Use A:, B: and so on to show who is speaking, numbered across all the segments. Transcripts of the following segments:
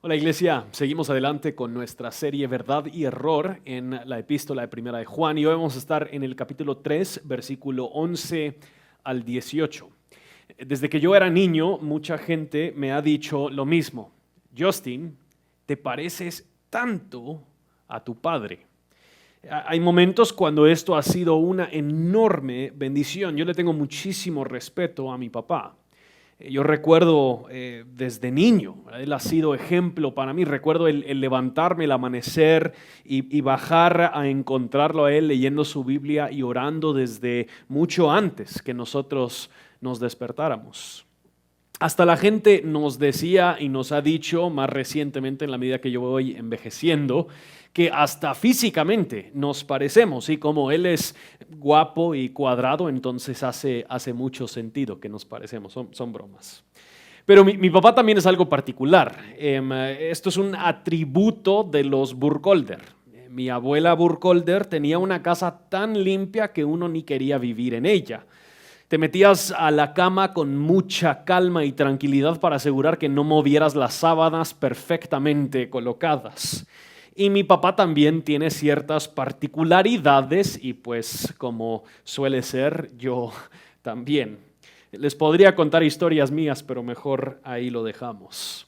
A: Hola Iglesia, seguimos adelante con nuestra serie Verdad y Error en la epístola de Primera de Juan y hoy vamos a estar en el capítulo 3, versículo 11 al 18. Desde que yo era niño, mucha gente me ha dicho lo mismo. Justin, te pareces tanto a tu padre. Hay momentos cuando esto ha sido una enorme bendición. Yo le tengo muchísimo respeto a mi papá. Yo recuerdo desde niño, él ha sido ejemplo para mí. Recuerdo el levantarme, el amanecer y bajar a encontrarlo a él leyendo su Biblia y orando desde mucho antes que nosotros nos despertáramos. Hasta la gente nos decía y nos ha dicho más recientemente, en la medida que yo voy envejeciendo, que hasta físicamente nos parecemos, y como él es guapo y cuadrado, entonces hace mucho sentido que nos parecemos, son bromas. Pero mi papá también es algo particular. Esto es un atributo de los Burkholder. Mi abuela Burkholder tenía una casa tan limpia que uno ni quería vivir en ella. Te metías a la cama con mucha calma y tranquilidad para asegurar que no movieras las sábanas perfectamente colocadas. Y mi papá también tiene ciertas particularidades y pues como suele ser, yo también. Les podría contar historias mías, pero mejor ahí lo dejamos.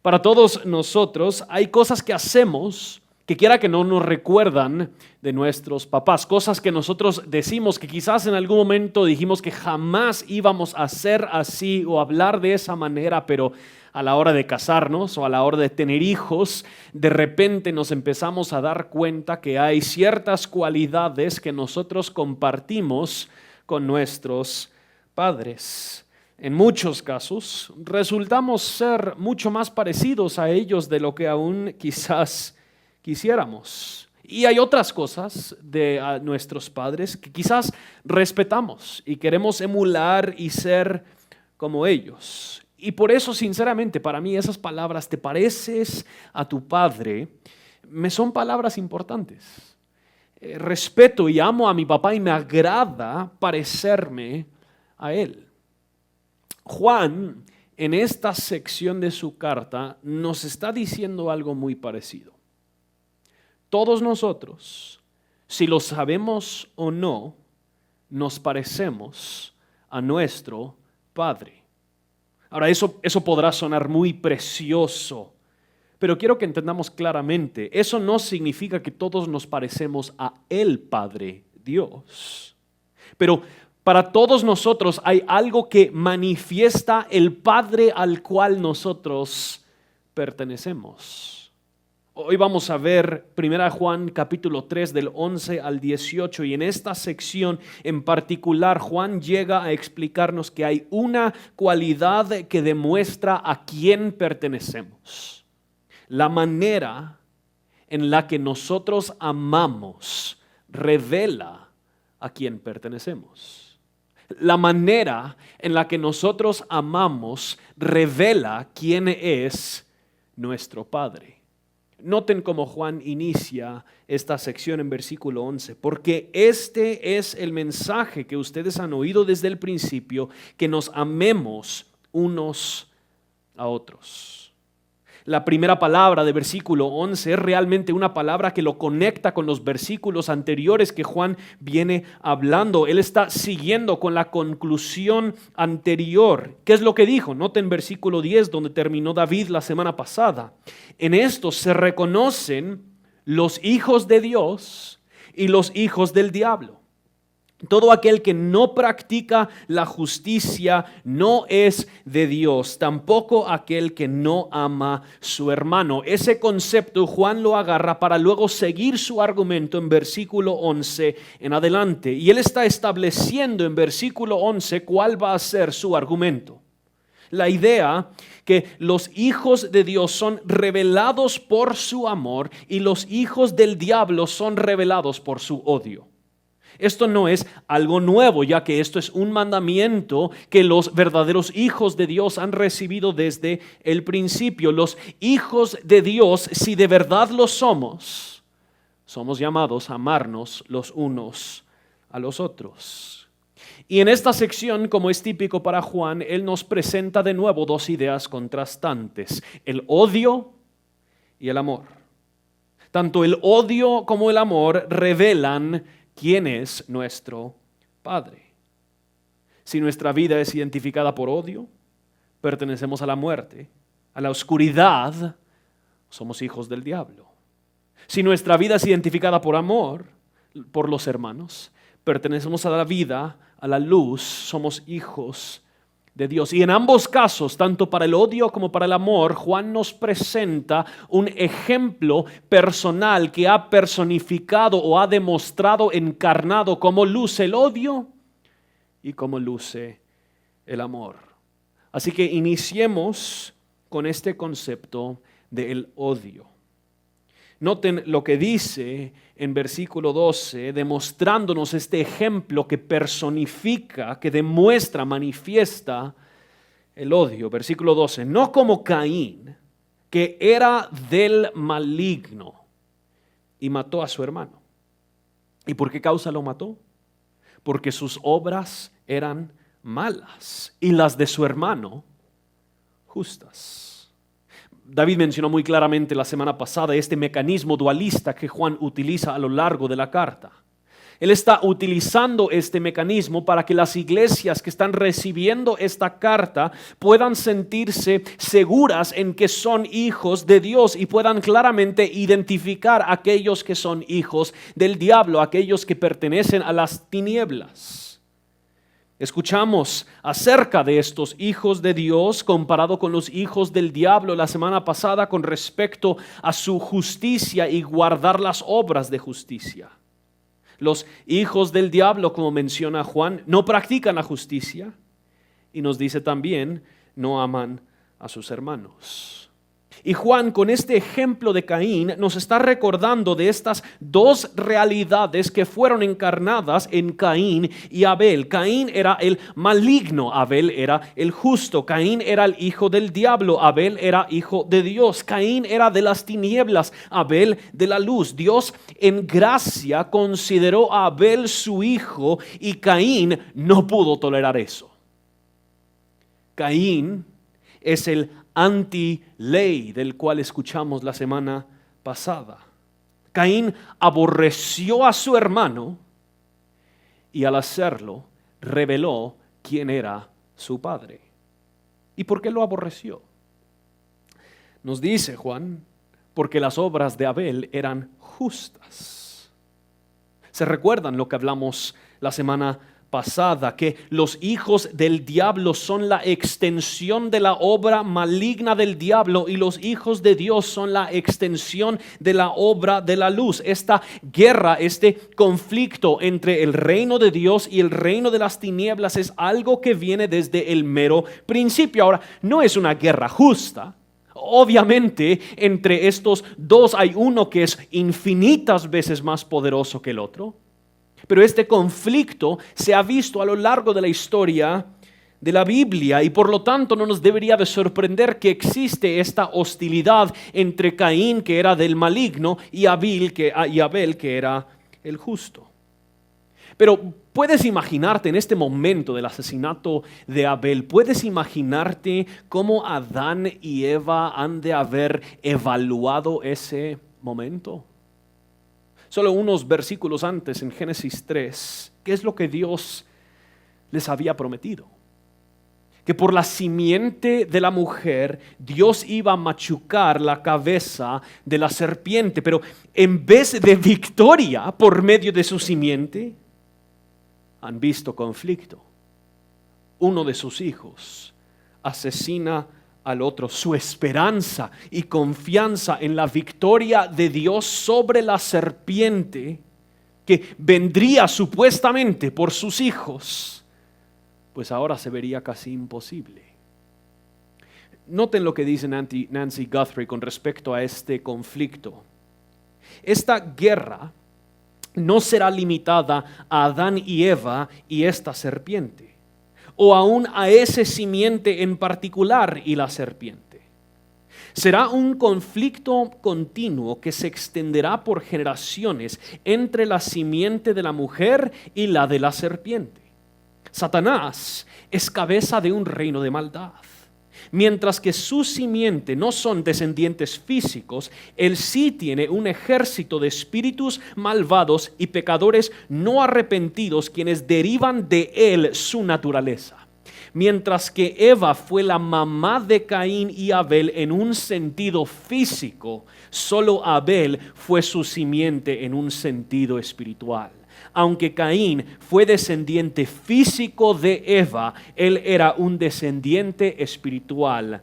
A: Para todos nosotros hay cosas que hacemos que quiera que no nos recuerdan de nuestros papás, cosas que nosotros decimos que quizás en algún momento dijimos que jamás íbamos a hacer así o hablar de esa manera, pero a la hora de casarnos o a la hora de tener hijos, de repente nos empezamos a dar cuenta que hay ciertas cualidades que nosotros compartimos con nuestros padres. En muchos casos resultamos ser mucho más parecidos a ellos de lo que aún quizás quisiéramos. Y hay otras cosas de nuestros padres que quizás respetamos y queremos emular y ser como ellos. Y por eso, sinceramente, para mí esas palabras, te pareces a tu padre, me son palabras importantes. Respeto y amo a mi papá y me agrada parecerme a él. Juan, en esta sección de su carta, nos está diciendo algo muy parecido. Todos nosotros, si lo sabemos o no, nos parecemos a nuestro Padre. Ahora, eso podrá sonar muy precioso, pero quiero que entendamos claramente, eso no significa que todos nos parecemos a el Padre Dios. Pero para todos nosotros hay algo que manifiesta el Padre al cual nosotros pertenecemos. Hoy vamos a ver 1 Juan capítulo 3 del 11 al 18 y en esta sección en particular Juan llega a explicarnos que hay una cualidad que demuestra a quién pertenecemos. La manera en la que nosotros amamos revela a quién pertenecemos. La manera en la que nosotros amamos revela quién es nuestro Padre. Noten cómo Juan inicia esta sección en versículo 11, porque este es el mensaje que ustedes han oído desde el principio, que nos amemos unos a otros. La primera palabra de versículo 11 es realmente una palabra que lo conecta con los versículos anteriores que Juan viene hablando. Él está siguiendo con la conclusión anterior. ¿Qué es lo que dijo? Noten versículo 10 donde terminó David la semana pasada. En esto se reconocen los hijos de Dios y los hijos del diablo. Todo aquel que no practica la justicia no es de Dios, tampoco aquel que no ama a su hermano. Ese concepto Juan lo agarra para luego seguir su argumento en versículo 11 en adelante. Y él está estableciendo en versículo 11 cuál va a ser su argumento. La idea que los hijos de Dios son revelados por su amor y los hijos del diablo son revelados por su odio. Esto no es algo nuevo, ya que esto es un mandamiento que los verdaderos hijos de Dios han recibido desde el principio. Los hijos de Dios, si de verdad lo somos llamados a amarnos los unos a los otros. Y en esta sección, como es típico para Juan, él nos presenta de nuevo dos ideas contrastantes: el odio y el amor. Tanto el odio como el amor revelan quién es nuestro Padre. Si nuestra vida es identificada por odio, pertenecemos a la muerte, a la oscuridad, somos hijos del diablo. Si nuestra vida es identificada por amor, por los hermanos, pertenecemos a la vida, a la luz, somos hijos de Dios. Y en ambos casos, tanto para el odio como para el amor, Juan nos presenta un ejemplo personal que ha personificado o ha demostrado, encarnado cómo luce el odio y cómo luce el amor. Así que iniciemos con este concepto del odio. Noten lo que dice en versículo 12, demostrándonos este ejemplo que personifica, que demuestra, manifiesta el odio. Versículo 12, no como Caín, que era del maligno y mató a su hermano. ¿Y por qué causa lo mató? Porque sus obras eran malas y las de su hermano justas. David mencionó muy claramente la semana pasada este mecanismo dualista que Juan utiliza a lo largo de la carta. Él está utilizando este mecanismo para que las iglesias que están recibiendo esta carta puedan sentirse seguras en que son hijos de Dios y puedan claramente identificar a aquellos que son hijos del diablo, aquellos que pertenecen a las tinieblas. Escuchamos acerca de estos hijos de Dios comparado con los hijos del diablo la semana pasada con respecto a su justicia y guardar las obras de justicia. Los hijos del diablo, como menciona Juan, no practican la justicia y nos dice también, no aman a sus hermanos. Y Juan, con este ejemplo de Caín, nos está recordando de estas dos realidades que fueron encarnadas en Caín y Abel. Caín era el maligno, Abel era el justo. Caín era el hijo del diablo, Abel era hijo de Dios. Caín era de las tinieblas, Abel de la luz. Dios en gracia consideró a Abel su hijo y Caín no pudo tolerar eso. Caín es el anti-ley del cual escuchamos la semana pasada. Caín aborreció a su hermano y al hacerlo reveló quién era su padre. ¿Y por qué lo aborreció? Nos dice Juan, porque las obras de Abel eran justas. ¿Se recuerdan lo que hablamos la semana pasada? Que los hijos del diablo son la extensión de la obra maligna del diablo y los hijos de Dios son la extensión de la obra de la luz. Esta guerra, este conflicto entre el reino de Dios y el reino de las tinieblas es algo que viene desde el mero principio. Ahora, no es una guerra justa. Obviamente, entre estos dos hay uno que es infinitas veces más poderoso que el otro. Pero este conflicto se ha visto a lo largo de la historia de la Biblia y por lo tanto no nos debería de sorprender que existe esta hostilidad entre Caín, que era del maligno, y Abel, que era el justo. Pero puedes imaginarte en este momento del asesinato de Abel, puedes imaginarte cómo Adán y Eva han de haber evaluado ese momento. Solo unos versículos antes, en Génesis 3, ¿qué es lo que Dios les había prometido? Que por la simiente de la mujer, Dios iba a machucar la cabeza de la serpiente. Pero en vez de victoria por medio de su simiente, han visto conflicto. Uno de sus hijos asesina al otro. Su esperanza y confianza en la victoria de Dios sobre la serpiente que vendría supuestamente por sus hijos, pues ahora se vería casi imposible. Noten lo que dice Nancy Guthrie con respecto a este conflicto. Esta guerra no será limitada a Adán y Eva y esta serpiente, o aún a ese simiente en particular y la serpiente. Será un conflicto continuo que se extenderá por generaciones entre la simiente de la mujer y la de la serpiente. Satanás es cabeza de un reino de maldad Mientras que su simiente no son descendientes físicos, él sí tiene un ejército de espíritus malvados y pecadores no arrepentidos, quienes derivan de él su naturaleza. Mientras que Eva fue la mamá de Caín y Abel en un sentido físico, solo Abel fue su simiente en un sentido espiritual. Aunque Caín fue descendiente físico de Eva, él era un descendiente espiritual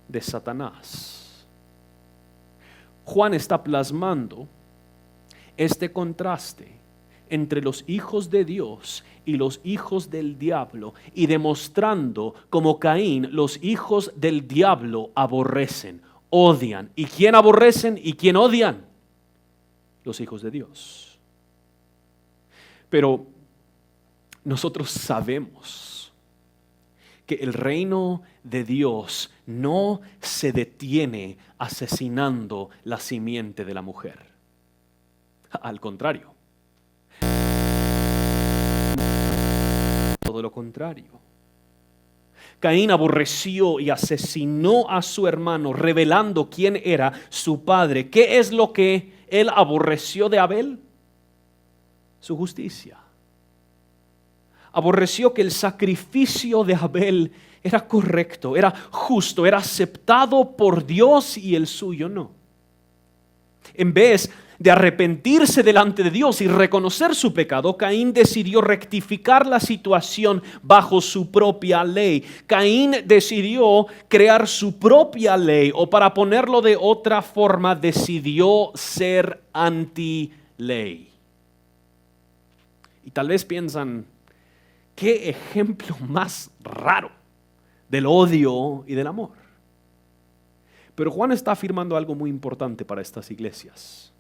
A: de Satanás. Juan está plasmando este contraste entre los hijos de Dios y los hijos del diablo, y demostrando cómo Caín, los hijos del diablo aborrecen, odian. ¿Y quién aborrecen y quién odian? Los hijos de Dios. Pero nosotros sabemos que el reino de Dios no se detiene asesinando la simiente de la mujer. Al contrario. Todo lo contrario. Caín aborreció y asesinó a su hermano, revelando quién era su padre. ¿Qué es lo que él aborreció de Abel? Su justicia. Aborreció que el sacrificio de Abel era correcto, era justo, era aceptado por Dios y el suyo no. En vez de arrepentirse delante de Dios y reconocer su pecado, Caín decidió rectificar la situación bajo su propia ley. Caín decidió crear su propia ley, o para ponerlo de otra forma, decidió ser anti-ley. Y tal vez piensan, ¿qué ejemplo más raro del odio y del amor? Pero Juan está afirmando algo muy importante para estas iglesias.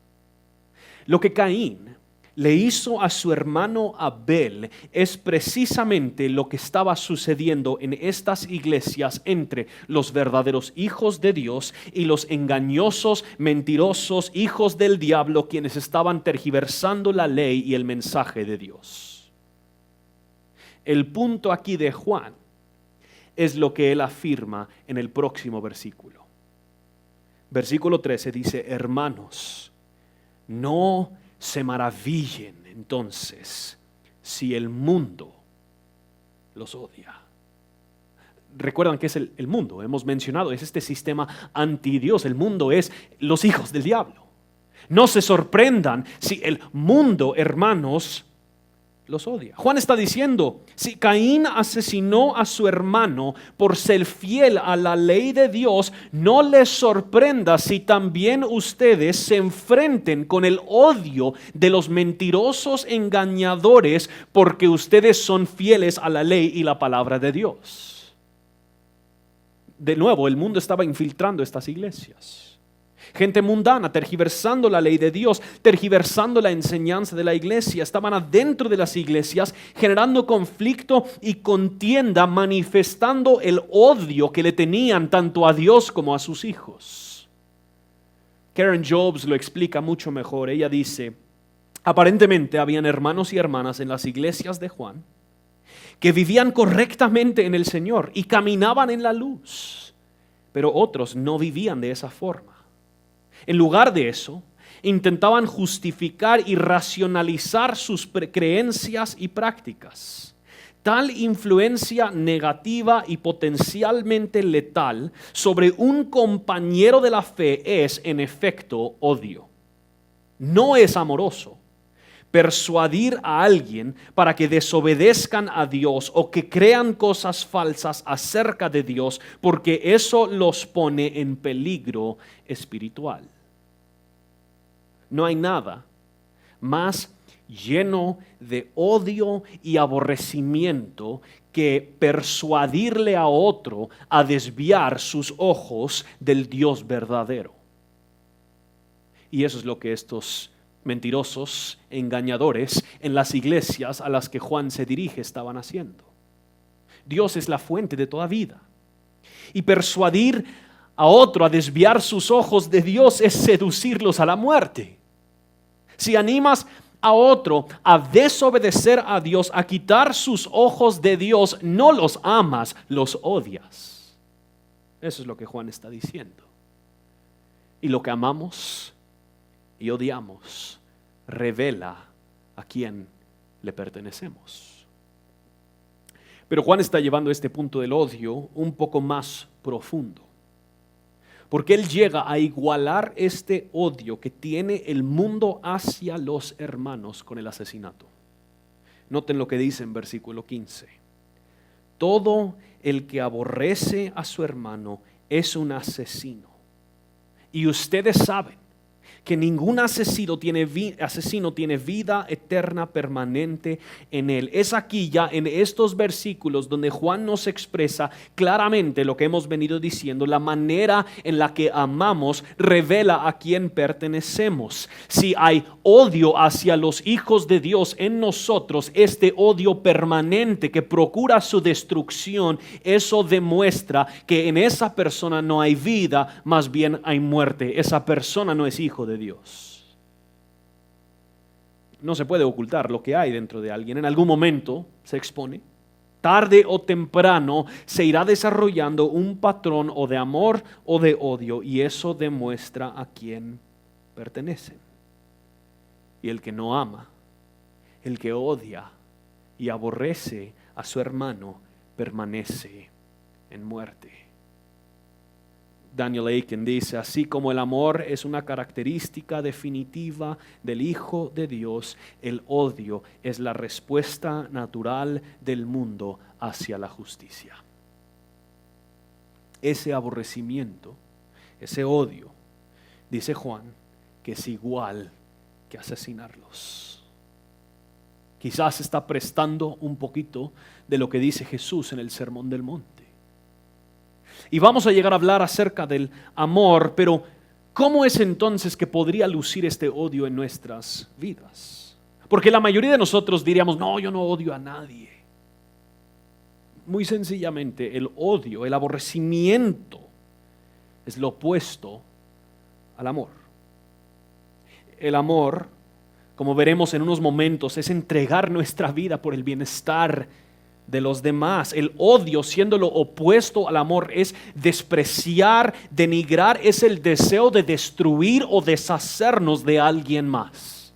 A: Lo que Caín le hizo a su hermano Abel es precisamente lo que estaba sucediendo en estas iglesias entre los verdaderos hijos de Dios y los engañosos, mentirosos hijos del diablo, quienes estaban tergiversando la ley y el mensaje de Dios. El punto aquí de Juan es lo que él afirma en el próximo versículo. Versículo 13 dice: hermanos, no se maravillen entonces si el mundo los odia. Recuerdan que es el mundo, hemos mencionado, es este sistema anti Dios. El mundo es los hijos del diablo. No se sorprendan si el mundo, hermanos, los odia. Juan está diciendo, si Caín asesinó a su hermano por ser fiel a la ley de Dios, no les sorprenda si también ustedes se enfrenten con el odio de los mentirosos engañadores, porque ustedes son fieles a la ley y la palabra de Dios. De nuevo, el mundo estaba infiltrando estas iglesias. Gente mundana, tergiversando la ley de Dios, tergiversando la enseñanza de la iglesia. Estaban adentro de las iglesias, generando conflicto y contienda, manifestando el odio que le tenían tanto a Dios como a sus hijos. Karen Jobs lo explica mucho mejor. Ella dice, aparentemente habían hermanos y hermanas en las iglesias de Juan que vivían correctamente en el Señor y caminaban en la luz, pero otros no vivían de esa forma. En lugar de eso, intentaban justificar y racionalizar sus creencias y prácticas. Tal influencia negativa y potencialmente letal sobre un compañero de la fe es, en efecto, odio. No es amoroso persuadir a alguien para que desobedezcan a Dios o que crean cosas falsas acerca de Dios, porque eso los pone en peligro espiritual. No hay nada más lleno de odio y aborrecimiento que persuadirle a otro a desviar sus ojos del Dios verdadero. Y eso es lo que estos mentirosos, engañadores en las iglesias a las que Juan se dirige estaban haciendo. Dios es la fuente de toda vida. Y persuadir a otro a desviar sus ojos de Dios es seducirlos a la muerte. Si animas a otro a desobedecer a Dios, a quitar sus ojos de Dios, no los amas, los odias. Eso es lo que Juan está diciendo. Y lo que amamos y odiamos revela a quién le pertenecemos. Pero Juan está llevando este punto del odio un poco más profundo, porque él llega a igualar este odio que tiene el mundo hacia los hermanos con el asesinato. Noten lo que dice en versículo 15. Todo el que aborrece a su hermano es un asesino. Y ustedes saben que ningún asesino tiene vida eterna permanente en él. Es aquí ya en estos versículos donde Juan nos expresa claramente lo que hemos venido diciendo. La manera en la que amamos revela a quién pertenecemos. Si hay odio hacia los hijos de Dios en nosotros, este odio permanente que procura su destrucción, eso demuestra que en esa persona no hay vida, más bien hay muerte. Esa persona no es hijo de Dios. No se puede ocultar lo que hay dentro de alguien. En algún momento se expone. Tarde o temprano se irá desarrollando un patrón o de amor o de odio, y eso demuestra a quién pertenecen. Y el que no ama, el que odia y aborrece a su hermano, permanece en muerte. Daniel Aiken dice: así como el amor es una característica definitiva del Hijo de Dios, el odio es la respuesta natural del mundo hacia la justicia. Ese aborrecimiento, ese odio, dice Juan, que es igual que asesinarlos. Quizás está prestando un poquito de lo que dice Jesús en el Sermón del Monte. Y vamos a llegar a hablar acerca del amor, pero ¿cómo es entonces que podría lucir este odio en nuestras vidas? Porque la mayoría de nosotros diríamos: no, yo no odio a nadie. Muy sencillamente, el odio, el aborrecimiento, es lo opuesto al amor. El amor, como veremos en unos momentos, es entregar nuestra vida por el bienestar de los demás. El odio, siendo lo opuesto al amor, es despreciar, denigrar, es el deseo de destruir o deshacernos de alguien más.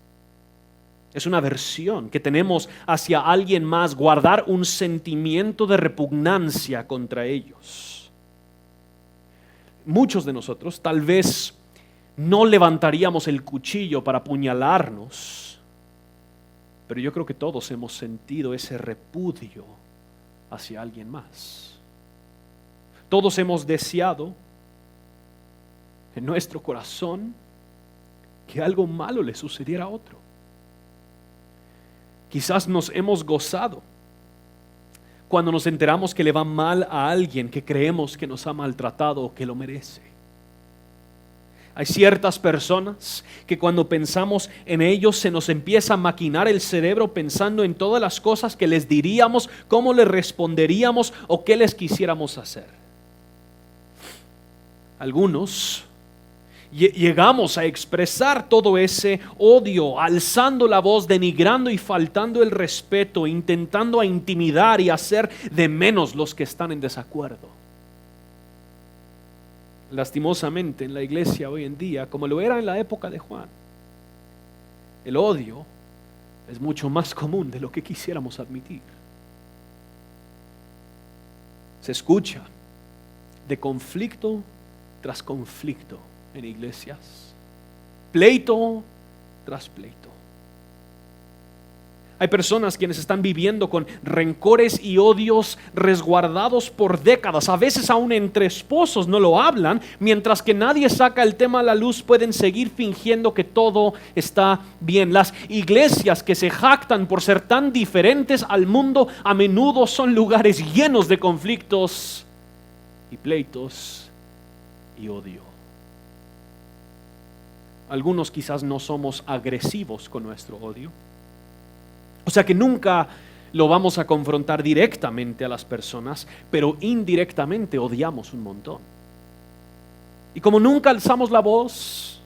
A: Es una aversión que tenemos hacia alguien más, guardar un sentimiento de repugnancia contra ellos. Muchos de nosotros tal vez no levantaríamos el cuchillo para apuñalarnos, pero yo creo que todos hemos sentido ese repudio hacia alguien más. Todos hemos deseado en nuestro corazón que algo malo le sucediera a otro. Quizás nos hemos gozado cuando nos enteramos que le va mal a alguien que creemos que nos ha maltratado o que lo merece. Hay ciertas personas que cuando pensamos en ellos se nos empieza a maquinar el cerebro pensando en todas las cosas que les diríamos, cómo les responderíamos o qué les quisiéramos hacer. Algunos llegamos a expresar todo ese odio, alzando la voz, denigrando y faltando el respeto, intentando a intimidar y hacer de menos los que están en desacuerdo. Lastimosamente en la iglesia hoy en día, como lo era en la época de Juan, el odio es mucho más común de lo que quisiéramos admitir. Se escucha de conflicto tras conflicto en iglesias, pleito tras pleito. Hay personas quienes están viviendo con rencores y odios resguardados por décadas. A veces aún entre esposos no lo hablan. Mientras que nadie saca el tema a la luz, pueden seguir fingiendo que todo está bien. Las iglesias que se jactan por ser tan diferentes al mundo, a menudo son lugares llenos de conflictos y pleitos y odio. Algunos quizás no somos agresivos con nuestro odio. O sea que nunca lo vamos a confrontar directamente a las personas, pero indirectamente odiamos un montón. Y como nunca alzamos la voz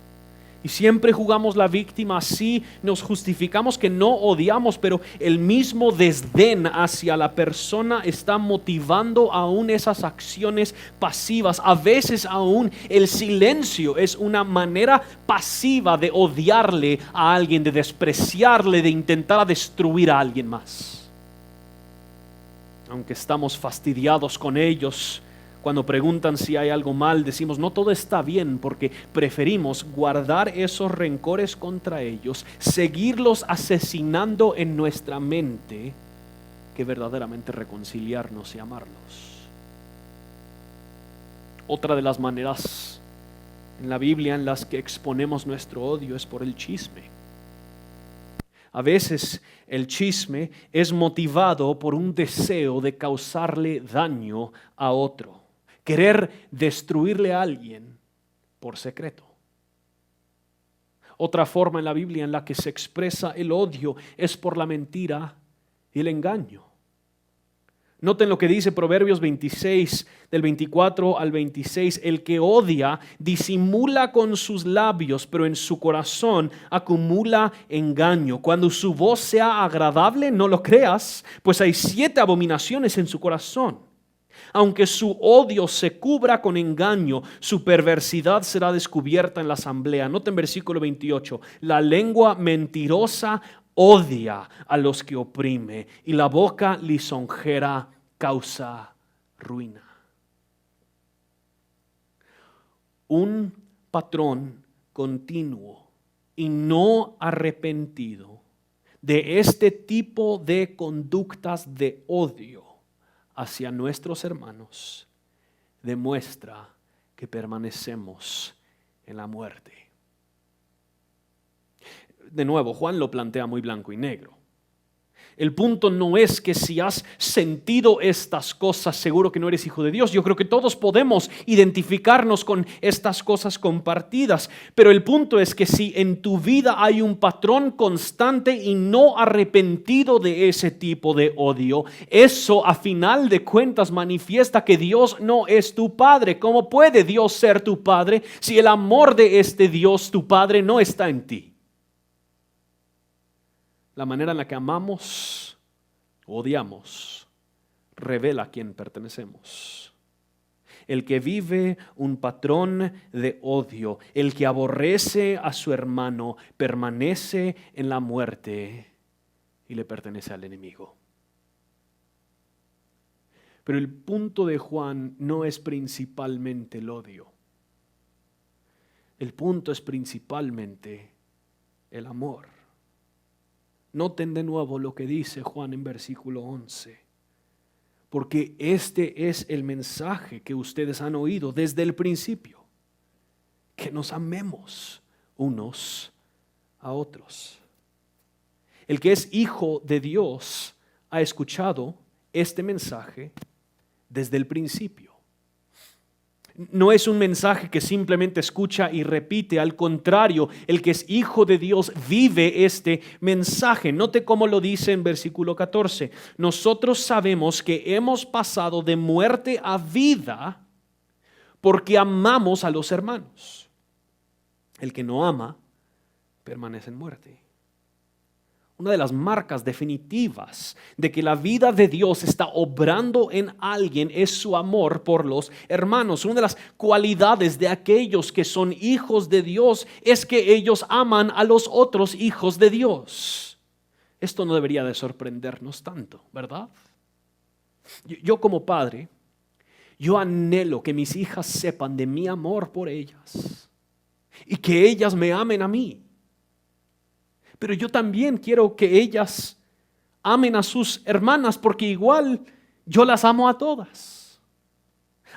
A: Y siempre jugamos la víctima, así nos justificamos que no odiamos, pero el mismo desdén hacia la persona está motivando aún esas acciones pasivas. A veces aún el silencio es una manera pasiva de odiarle a alguien, de despreciarle, de intentar destruir a alguien más. Aunque estamos fastidiados con ellos, cuando preguntan si hay algo mal, decimos no, todo está bien, porque preferimos guardar esos rencores contra ellos, seguirlos asesinando en nuestra mente, que verdaderamente reconciliarnos y amarlos. Otra de las maneras en la Biblia en las que exponemos nuestro odio es por el chisme. A veces el chisme es motivado por un deseo de causarle daño a otro. Querer destruirle a alguien por secreto. Otra forma en la Biblia en la que se expresa el odio es por la mentira y el engaño. Noten lo que dice Proverbios 26, del 24 al 26. El que odia disimula con sus labios, pero en su corazón acumula engaño. Cuando su voz sea agradable, no lo creas, pues hay 7 abominaciones en su corazón. Aunque su odio se cubra con engaño, su perversidad será descubierta en la asamblea. Noten versículo 28. La lengua mentirosa odia a los que oprime, y la boca lisonjera causa ruina. Un patrón continuo y no arrepentido de este tipo de conductas de odio hacia nuestros hermanos demuestra que permanecemos en la muerte. De nuevo, Juan lo plantea muy blanco y negro. El punto no es que si has sentido estas cosas, seguro que no eres hijo de Dios. Yo creo que todos podemos identificarnos con estas cosas compartidas. Pero el punto es que si en tu vida hay un patrón constante y no arrepentido de ese tipo de odio, eso a final de cuentas manifiesta que Dios no es tu Padre. ¿Cómo puede Dios ser tu Padre si el amor de este Dios, tu Padre, no está en ti? La manera en la que amamos, odiamos, revela a quién pertenecemos. El que vive un patrón de odio, el que aborrece a su hermano, permanece en la muerte y le pertenece al enemigo. Pero el punto de Juan no es principalmente el odio. El punto es principalmente el amor. Noten de nuevo lo que dice Juan en versículo 11. Porque este es el mensaje que ustedes han oído desde el principio. Que nos amemos unos a otros. El que es hijo de Dios ha escuchado este mensaje desde el principio. No es un mensaje que simplemente escucha y repite. Al contrario, el que es hijo de Dios vive este mensaje. Note cómo lo dice en versículo 14. Nosotros sabemos que hemos pasado de muerte a vida porque amamos a los hermanos. El que no ama permanece en muerte. Una de las marcas definitivas de que la vida de Dios está obrando en alguien es su amor por los hermanos. Una de las cualidades de aquellos que son hijos de Dios es que ellos aman a los otros hijos de Dios. Esto no debería de sorprendernos tanto, ¿verdad? Yo como padre, yo anhelo que mis hijas sepan de mi amor por ellas y que ellas me amen a mí. Pero yo también quiero que ellas amen a sus hermanas, porque igual yo las amo a todas.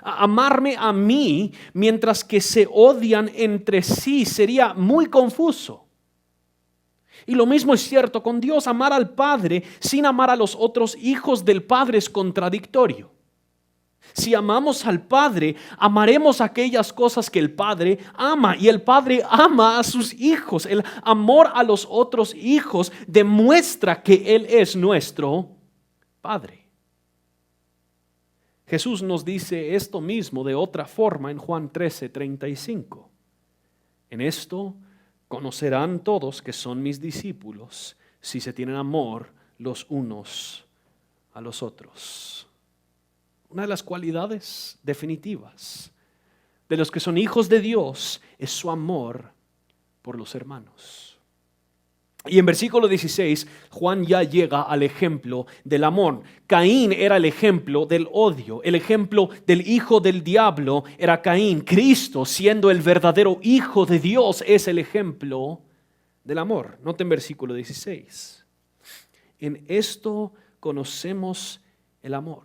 A: Amarme a mí mientras que se odian entre sí sería muy confuso. Y lo mismo es cierto con Dios. Amar al Padre sin amar a los otros hijos del Padre es contradictorio. Si amamos al Padre, amaremos aquellas cosas que el Padre ama, y el Padre ama a sus hijos. El amor a los otros hijos demuestra que Él es nuestro Padre. Jesús nos dice esto mismo de otra forma en Juan 13:35. En esto Conocerán todos que son mis discípulos si se tienen amor los unos a los otros. Una de las cualidades definitivas de los que son hijos de Dios es su amor por los hermanos. Y en versículo 16, Juan ya llega al ejemplo del amor. Caín era el ejemplo del odio. El ejemplo del hijo del diablo era Caín. Cristo, siendo el verdadero hijo de Dios, es el ejemplo del amor. Noten versículo 16. En esto conocemos el amor,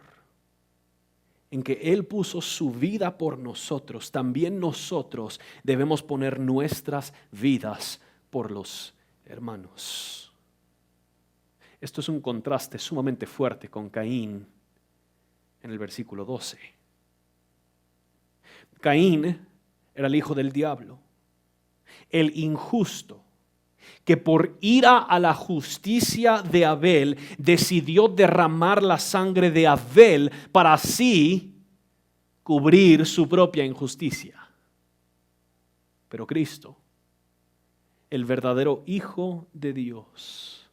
A: en que Él puso su vida por nosotros. También nosotros debemos poner nuestras vidas por los hermanos. Esto es un contraste sumamente fuerte con Caín en el versículo 12. Caín era el hijo del diablo, el injusto, que por ira a la justicia de Abel decidió derramar la sangre de Abel para así cubrir su propia injusticia. Pero Cristo, el verdadero Hijo de Dios,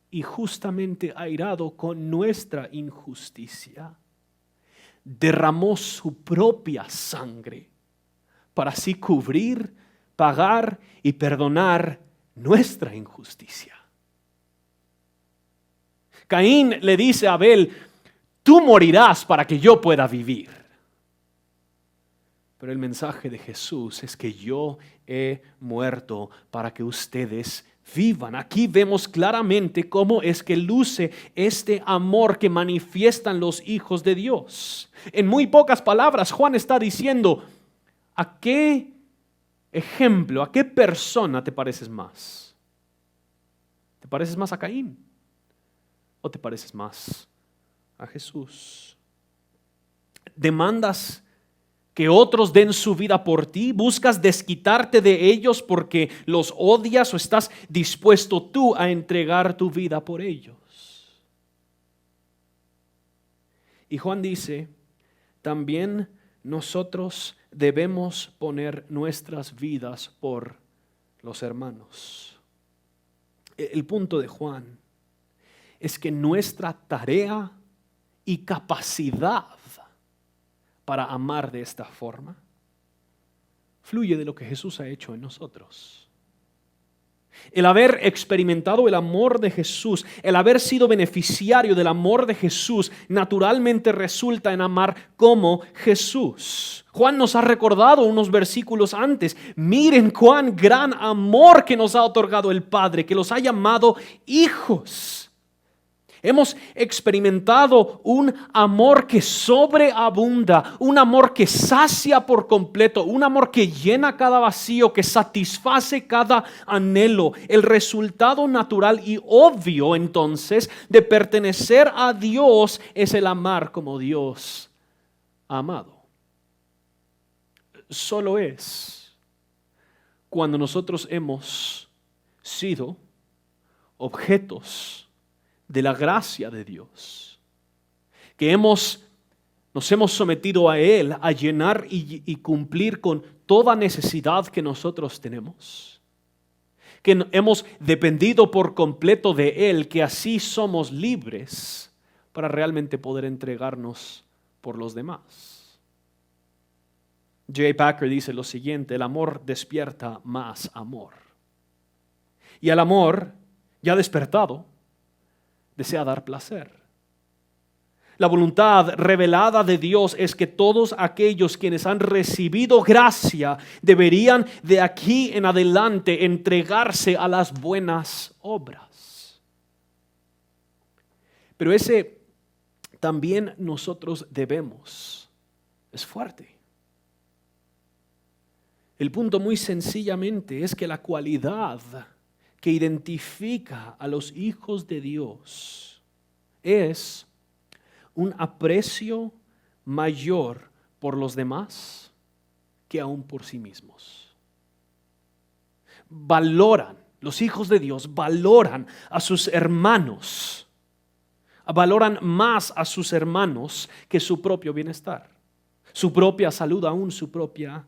A: y justamente airado con nuestra injusticia, derramó su propia sangre para así cubrir, pagar y perdonar nuestra injusticia. Caín le dice a Abel: tú morirás para que yo pueda vivir. Pero el mensaje de Jesús es que yo he muerto para que ustedes vivan. Aquí vemos claramente cómo es que luce este amor que manifiestan los hijos de Dios. En muy pocas palabras, Juan está diciendo: ¿a qué ejemplo, a qué persona te pareces más? ¿Te pareces más a Caín o te pareces más a Jesús? ¿Demandas que otros den su vida por ti? ¿Buscas desquitarte de ellos porque los odias o estás dispuesto tú a entregar tu vida por ellos? Y Juan dice, también nosotros debemos poner nuestras vidas por los hermanos. El punto de Juan es que nuestra tarea y capacidad para amar de esta forma fluye de lo que Jesús ha hecho en nosotros. El haber experimentado el amor de Jesús, el haber sido beneficiario del amor de Jesús, naturalmente resulta en amar como Jesús. Juan nos ha recordado unos versículos antes: miren cuán gran amor que nos ha otorgado el Padre, que los ha llamado hijos. Hemos experimentado un amor que sobreabunda, un amor que sacia por completo, un amor que llena cada vacío, que satisface cada anhelo. El resultado natural y obvio entonces de pertenecer a Dios es el amar como Dios ha amado. Solo es cuando nosotros hemos sido objetos de la gracia de Dios, que nos hemos sometido a Él a llenar y cumplir con toda necesidad que nosotros tenemos, que hemos dependido por completo de Él, que así somos libres para realmente poder entregarnos por los demás. J. Packer dice lo siguiente: el amor despierta más amor, y el amor ya despertado desea dar placer. La voluntad revelada de Dios es que todos aquellos quienes han recibido gracia deberían de aquí en adelante entregarse a las buenas obras. Pero ese también nosotros debemos es fuerte. El punto muy sencillamente es que la cualidad que identifica a los hijos de Dios es un aprecio mayor por los demás que aún por sí mismos. Los hijos de Dios valoran a sus hermanos, valoran más a sus hermanos que su propio bienestar, su propia salud, aún su propia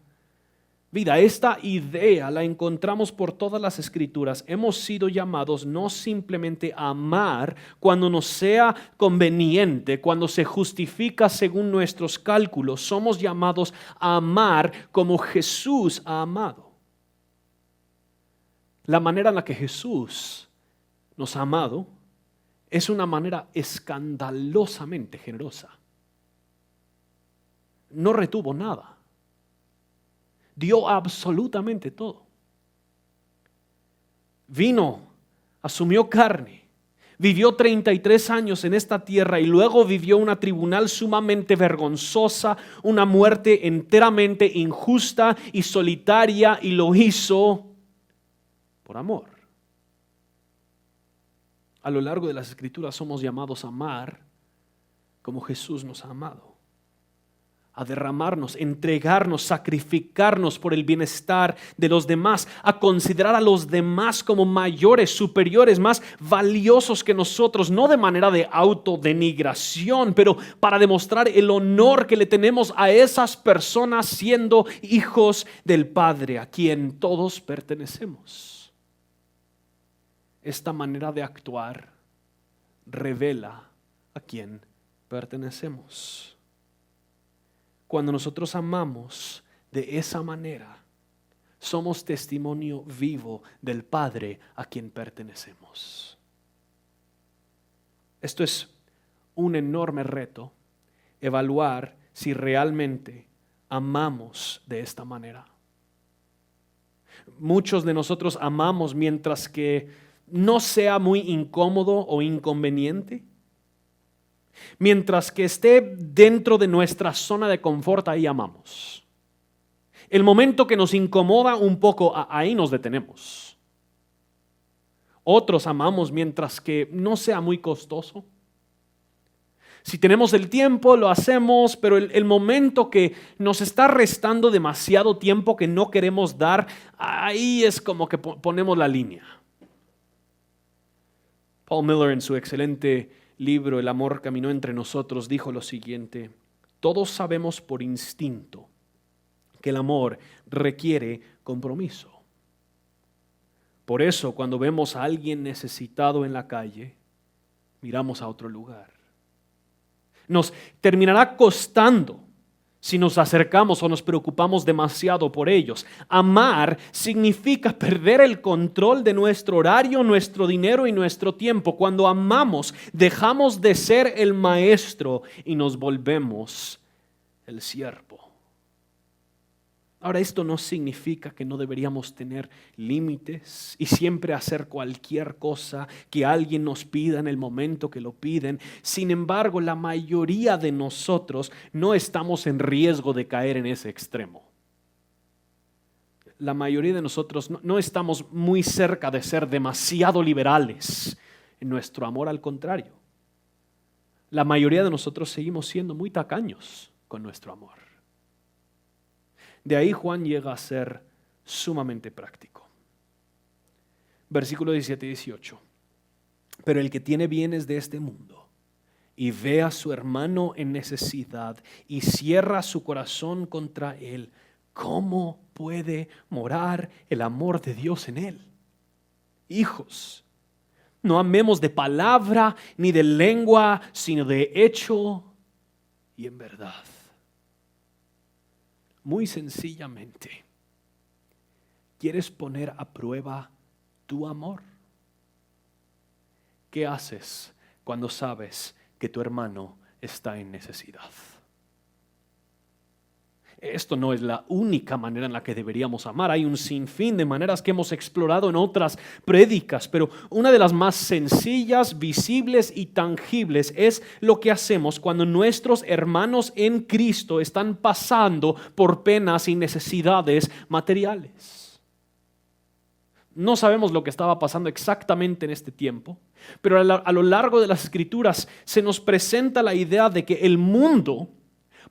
A: vida. Esta idea la encontramos por todas las escrituras. Hemos sido llamados no simplemente a amar cuando nos sea conveniente, cuando se justifica según nuestros cálculos. Somos llamados a amar como Jesús ha amado. La manera en la que Jesús nos ha amado es una manera escandalosamente generosa. No retuvo nada. Dio absolutamente todo. Vino, asumió carne, vivió 33 años en esta tierra y luego vivió una tribunal sumamente vergonzosa, una muerte enteramente injusta y solitaria, y lo hizo por amor. A lo largo de las Escrituras somos llamados a amar como Jesús nos ha amado. A derramarnos, entregarnos, sacrificarnos por el bienestar de los demás, a considerar a los demás como mayores, superiores, más valiosos que nosotros, no de manera de autodenigración, pero para demostrar el honor que le tenemos a esas personas siendo hijos del Padre, a quien todos pertenecemos. Esta manera de actuar revela a quién pertenecemos. Cuando nosotros amamos de esa manera, somos testimonio vivo del Padre a quien pertenecemos. Esto es un enorme reto, evaluar si realmente amamos de esta manera. Muchos de nosotros amamos mientras que no sea muy incómodo o inconveniente. Mientras que esté dentro de nuestra zona de confort, ahí amamos. El momento que nos incomoda un poco, ahí nos detenemos. Otros amamos mientras que no sea muy costoso. Si tenemos el tiempo, lo hacemos, pero el momento que nos está restando demasiado tiempo que no queremos dar, ahí es como que ponemos la línea. Paul Miller, en su excelente libro El amor caminó entre nosotros, dijo lo siguiente: todos sabemos por instinto que el amor requiere compromiso. Por eso, cuando vemos a alguien necesitado en la calle, miramos a otro lugar. Nos terminará costando si nos acercamos o nos preocupamos demasiado por ellos. Amar significa perder el control de nuestro horario, nuestro dinero y nuestro tiempo. Cuando amamos, dejamos de ser el maestro y nos volvemos el siervo. Ahora, esto no significa que no deberíamos tener límites y siempre hacer cualquier cosa que alguien nos pida en el momento que lo piden. Sin embargo, la mayoría de nosotros no estamos en riesgo de caer en ese extremo. La mayoría de nosotros no estamos muy cerca de ser demasiado liberales en nuestro amor, al contrario. La mayoría de nosotros seguimos siendo muy tacaños con nuestro amor. De ahí Juan llega a ser sumamente práctico. Versículo 17 y 18. Pero el que tiene bienes de este mundo y ve a su hermano en necesidad y cierra su corazón contra él, ¿cómo puede morar el amor de Dios en él? Hijos, no amemos de palabra ni de lengua, sino de hecho y en verdad. Muy sencillamente, ¿quieres poner a prueba tu amor? ¿Qué haces cuando sabes que tu hermano está en necesidad? Esto no es la única manera en la que deberíamos amar. Hay un sinfín de maneras que hemos explorado en otras prédicas, pero una de las más sencillas, visibles y tangibles es lo que hacemos cuando nuestros hermanos en Cristo están pasando por penas y necesidades materiales. No sabemos lo que estaba pasando exactamente en este tiempo, pero a lo largo de las Escrituras se nos presenta la idea de que el mundo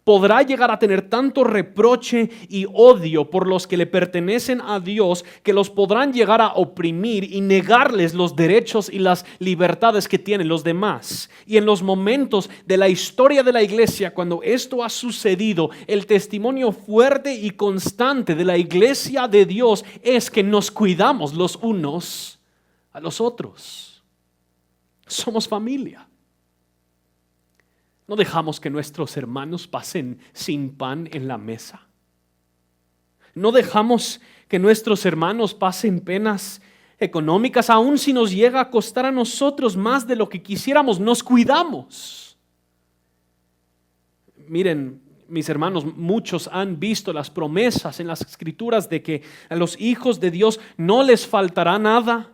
A: podrá llegar a tener tanto reproche y odio por los que le pertenecen a Dios que los podrán llegar a oprimir y negarles los derechos y las libertades que tienen los demás. Y en los momentos de la historia de la iglesia, cuando esto ha sucedido, el testimonio fuerte y constante de la iglesia de Dios es que nos cuidamos los unos a los otros. Somos familia. ¿No dejamos que nuestros hermanos pasen sin pan en la mesa? ¿No dejamos que nuestros hermanos pasen penas económicas, aun si nos llega a costar a nosotros más de lo que quisiéramos? Nos cuidamos. Miren, mis hermanos, muchos han visto las promesas en las Escrituras de que a los hijos de Dios no les faltará nada,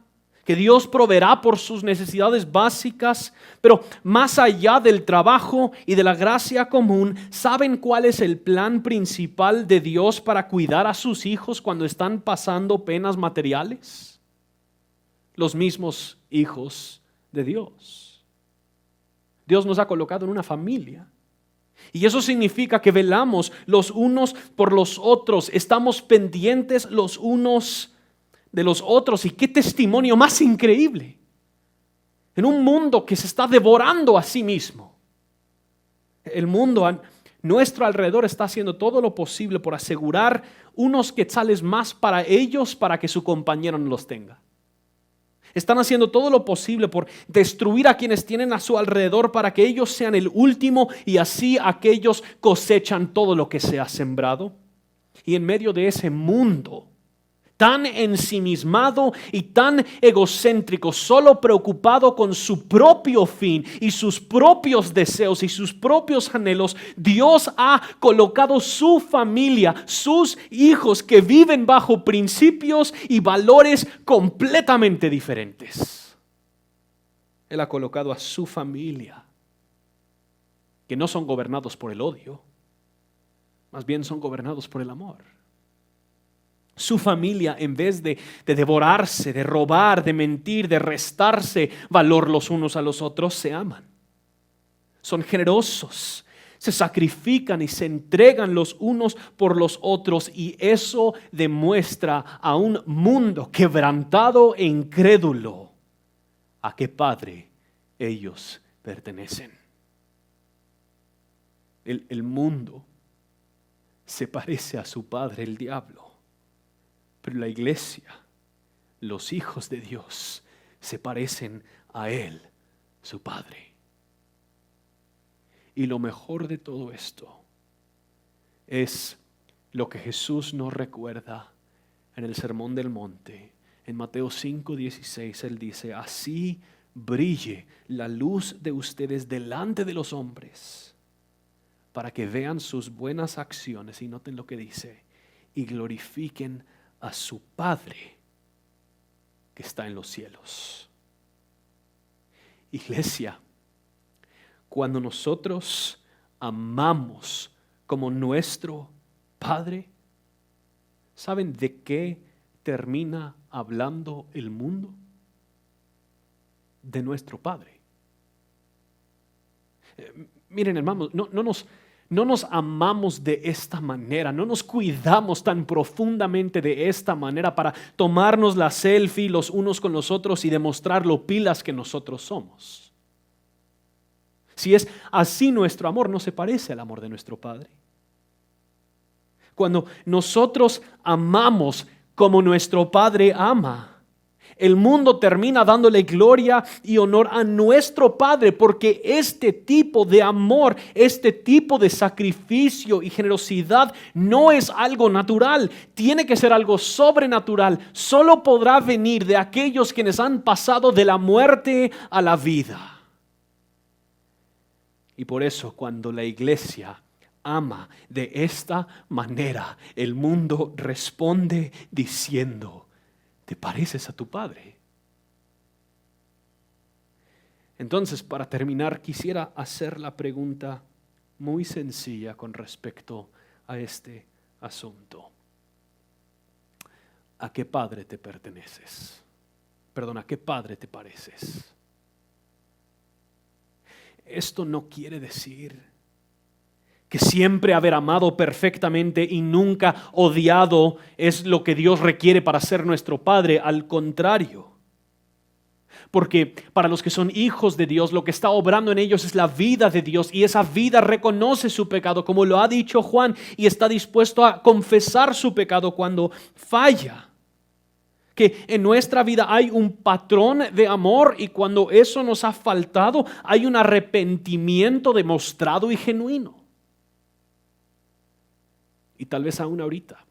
A: que Dios proveerá por sus necesidades básicas, pero más allá del trabajo y de la gracia común, ¿saben cuál es el plan principal de Dios para cuidar a sus hijos cuando están pasando penas materiales? Los mismos hijos de Dios. Dios nos ha colocado en una familia. Y eso significa que velamos los unos por los otros, estamos pendientes los unos de los otros. Y qué testimonio más increíble en un mundo que se está devorando a sí mismo. El mundo a nuestro alrededor está haciendo todo lo posible por asegurar unos quetzales más para ellos, para que su compañero no los tenga. Están haciendo todo lo posible por destruir a quienes tienen a su alrededor para que ellos sean el último, y así aquellos cosechan todo lo que se ha sembrado. Y en medio de ese mundo tan ensimismado y tan egocéntrico, solo preocupado con su propio fin y sus propios deseos y sus propios anhelos, Dios ha colocado su familia, sus hijos que viven bajo principios y valores completamente diferentes. Él ha colocado a su familia, que no son gobernados por el odio, más bien son gobernados por el amor. Su familia, en vez de devorarse, de robar, de mentir, de restarse valor los unos a los otros, se aman. Son generosos, se sacrifican y se entregan los unos por los otros, y eso demuestra a un mundo quebrantado e incrédulo a qué padre ellos pertenecen. El mundo se parece a su padre, el diablo. Pero la iglesia, los hijos de Dios, se parecen a Él, su Padre. Y lo mejor de todo esto es lo que Jesús nos recuerda en el Sermón del Monte. En Mateo 5:16 Él dice: así brille la luz de ustedes delante de los hombres, para que vean sus buenas acciones, y noten lo que dice, y glorifiquen a su Padre que está en los cielos. Iglesia, cuando nosotros amamos como nuestro Padre, ¿saben de qué termina hablando el mundo? De nuestro Padre. Miren, hermanos, no nos amamos de esta manera, no nos cuidamos tan profundamente de esta manera para tomarnos la selfie los unos con los otros y demostrar lo pilas que nosotros somos. Si es así, nuestro amor no se parece al amor de nuestro Padre. Cuando nosotros amamos como nuestro Padre ama, el mundo termina dándole gloria y honor a nuestro Padre, porque este tipo de amor, este tipo de sacrificio y generosidad no es algo natural, tiene que ser algo sobrenatural. Solo podrá venir de aquellos quienes han pasado de la muerte a la vida. Y por eso, cuando la iglesia ama de esta manera, el mundo responde diciendo: ¿te pareces a tu Padre? Entonces, para terminar, quisiera hacer la pregunta muy sencilla con respecto a este asunto. ¿A qué Padre te perteneces? Perdón, ¿a qué Padre te pareces? Esto no quiere decir que siempre haber amado perfectamente y nunca odiado es lo que Dios requiere para ser nuestro Padre. Al contrario. Porque para los que son hijos de Dios, lo que está obrando en ellos es la vida de Dios, y esa vida reconoce su pecado, como lo ha dicho Juan, y está dispuesto a confesar su pecado cuando falla. Que en nuestra vida hay un patrón de amor, y cuando eso nos ha faltado, hay un arrepentimiento demostrado y genuino. Y tal vez aún ahorita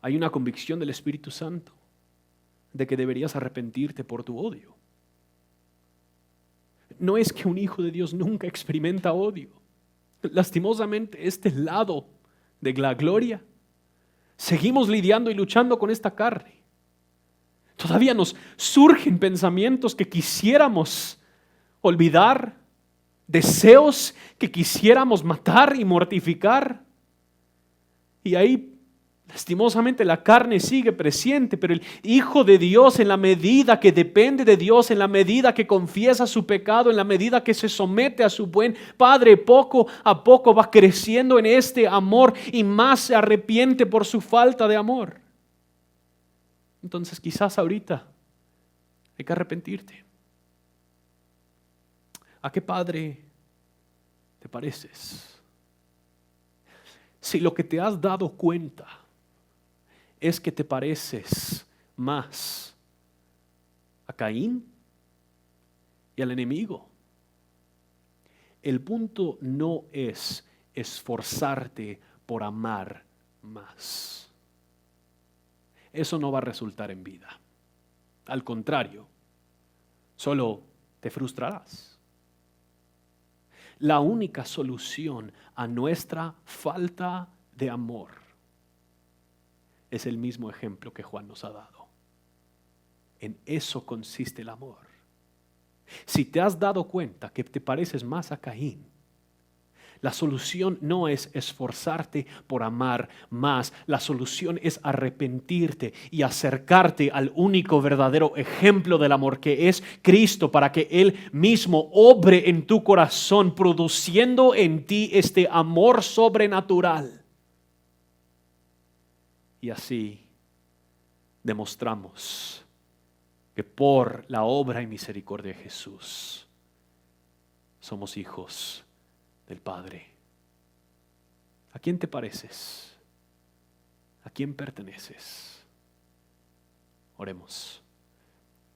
A: hay una convicción del Espíritu Santo de que deberías arrepentirte por tu odio. No es que un hijo de Dios nunca experimenta odio. Lastimosamente, este lado de la gloria, seguimos lidiando y luchando con esta carne. Todavía nos surgen pensamientos que quisiéramos olvidar, deseos que quisiéramos matar y mortificar. Y ahí, lastimosamente, la carne sigue presente, pero el Hijo de Dios, en la medida que depende de Dios, en la medida que confiesa su pecado, en la medida que se somete a su buen Padre, poco a poco va creciendo en este amor y más se arrepiente por su falta de amor. Entonces quizás ahorita hay que arrepentirte. ¿A qué padre te pareces? Si lo que te has dado cuenta es que te pareces más a Caín y al enemigo, el punto no es esforzarte por amar más. Eso no va a resultar en vida. Al contrario, solo te frustrarás. La única solución a nuestra falta de amor es el mismo ejemplo que Juan nos ha dado. En eso consiste el amor. Si te has dado cuenta que te pareces más a Caín, la solución no es esforzarte por amar más. La solución es arrepentirte y acercarte al único verdadero ejemplo del amor, que es Cristo, para que Él mismo obre en tu corazón, produciendo en ti este amor sobrenatural. Y así demostramos que por la obra y misericordia de Jesús somos hijos del Padre. ¿A quién te pareces? ¿A quién perteneces? Oremos.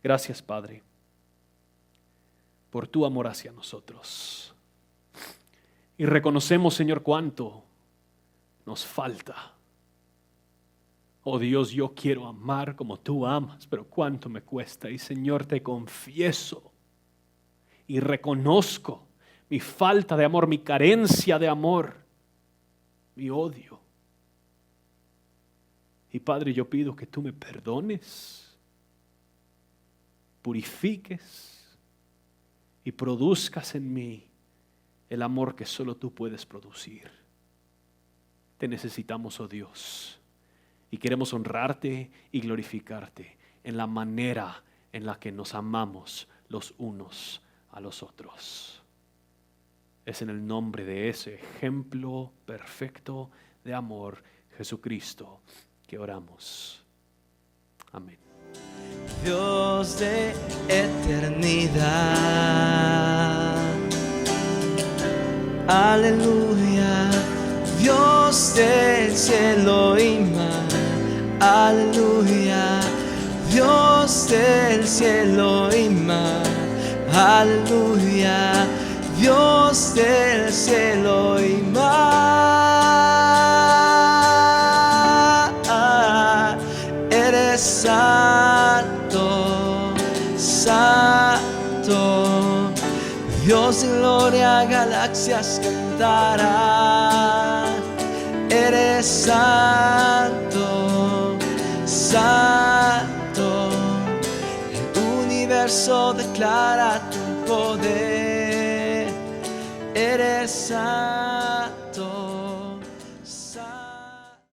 A: Gracias, Padre, por tu amor hacia nosotros. Y reconocemos, Señor, cuánto nos falta. Oh Dios, yo quiero amar como tú amas, pero cuánto me cuesta. Y Señor, te confieso y reconozco mi falta de amor, mi carencia de amor, mi odio. Y Padre, yo pido que tú me perdones, purifiques y produzcas en mí el amor que solo tú puedes producir. Te necesitamos, oh Dios, y queremos honrarte y glorificarte en la manera en la que nos amamos los unos a los otros. Es en el nombre de ese ejemplo perfecto de amor, Jesucristo, que oramos. Amén.
B: Dios de eternidad, aleluya. Dios del cielo y mar, aleluya. Dios del cielo y mar, aleluya. Dios del cielo y mar, eres santo, santo. Dios de gloria, galaxias cantarán. Eres santo, santo. El universo declara tu poder. Eres santo.